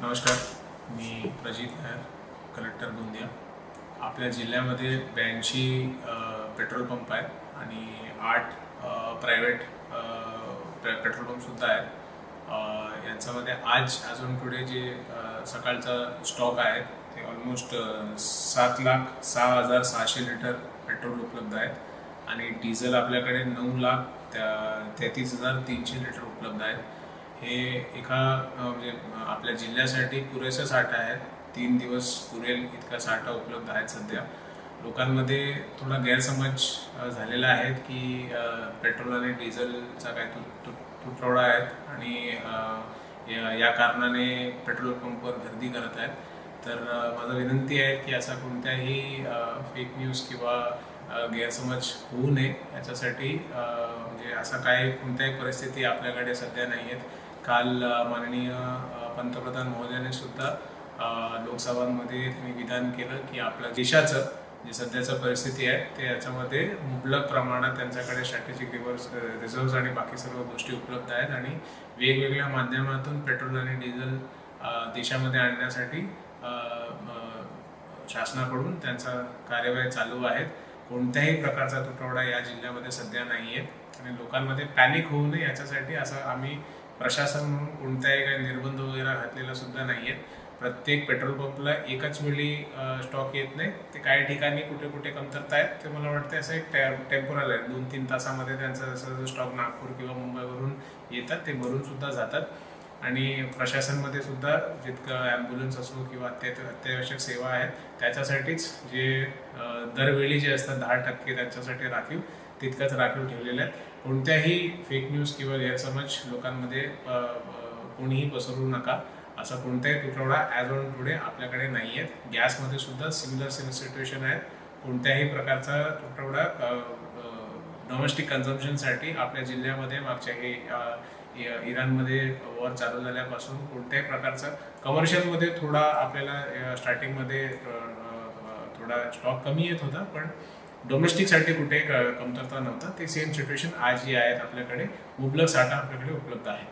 नमस्कार, मी प्रजित नायर, कलेक्टर गोंदिया। आपल्या जिल्ह्यामध्ये 82 पेट्रोल पंप आहेत आणि 8 प्रायव्हेट पेट्रोल पंपसुद्धा आहेत। यांच्यामध्ये अजून पुढे जे सकाळचा स्टॉक आहे ते ऑलमोस्ट 7,06,600 लिटर पेट्रोल उपलब्ध आहेत आणि डिझेल आपल्याकडे 9,33,300 लिटर उपलब्ध आहेत। हे एका म्हणजे आपल्या जिल्ह्यासाठी पुरेसा साठा आहे। 3 दिवस पुरेल इतका साठा उपलब्ध आहे। सध्या लोकांमध्ये थोडा गैरसमज झालेला आहे की पेट्रोल आणि डिझेलचा काही तुटवडा आहे आणि या कारणाने पेट्रोल पंपवर गर्दी करत आहेत। तर माझा विनंती आहे की असा कोणत्याही फेक न्यूज किंवा गैरसमज होऊ नये याच्यासाठी म्हणजे असा कोणत्याही परिस्थिती आपल्याकडे सध्या नाही आहेत। काल माननीय पंतप्रधान महोदयाने सुद्धा लोकसभांमध्ये त्यांनी विधान केलं की आपल्या देशाचं जे सध्याचं परिस्थिती आहे ते याच्यामध्ये मुबलक प्रमाणात त्यांच्याकडे स्ट्रॅटेजिक रिझर्व्स आणि बाकी सर्व गोष्टी उपलब्ध आहेत आणि वेगवेगळ्या माध्यमातून पेट्रोल आणि डिझेल देशामध्ये आणण्यासाठी शासनाकडून त्यांचा कार्यवाही चालू आहे। कोणत्याही प्रकारचा तुटवडा या जिल्ह्यामध्ये सध्या नाही आहे आणि लोकांमध्ये पॅनिक होऊ नये याच्यासाठी असं आम्ही प्रशासन म्हणून कोणत्याही काही निर्बंध वगैरे घातलेला सुद्धा नाही आहे। प्रत्येक पेट्रोल पंपला एकाच वेळी स्टॉक येत नाही, ते काही ठिकाणी कुठे कुठे कमतरता आहेत ते मला वाटते असं एक टेम्पोरल आहे। 2-3 तासामध्ये त्यांचा जसं स्टॉक नागपूर किंवा मुंबईवरून येतात ते भरून सुद्धा जातात आणि प्रशासनमध्ये सुद्धा जितकं ॲम्ब्युलन्स असो किंवा अत्यावश्यक सेवा आहेत त्याच्यासाठीच जे दरवेळी जे असतात 10% त्यांच्यासाठी राखीव तितकंच राखीव ठेवलेलं आहे। कोणत्याही फेक न्यूज किंवा गैरसमज लोकांमध्ये कोणीही पसरवू नका। असा कोणताही तुटवडा ॲज ऑन टुडे आपल्याकडे नाही आहे। गॅसमध्ये सुद्धा सिमिलर सिच्युएशन आहे। कोणत्याही प्रकारचा तुटवडा डोमेस्टिक कन्झम्पशनसाठी आपल्या जिल्ह्यामध्ये मागच्या इराणमध्ये वॉर चालू झाल्यापासून कोणत्याही प्रकारचा कमर्शियलमध्ये थोडा आपल्याला स्टार्टिंगमध्ये थोडा स्टॉक कमी येत होता, पण डोमेस्टिकसाठी कुठे कमतरता नव्हता। ते सेम सिच्युएशन आजही आहेत। आपल्याकडे मुबलक साठा आपल्याकडे उपलब्ध आहे।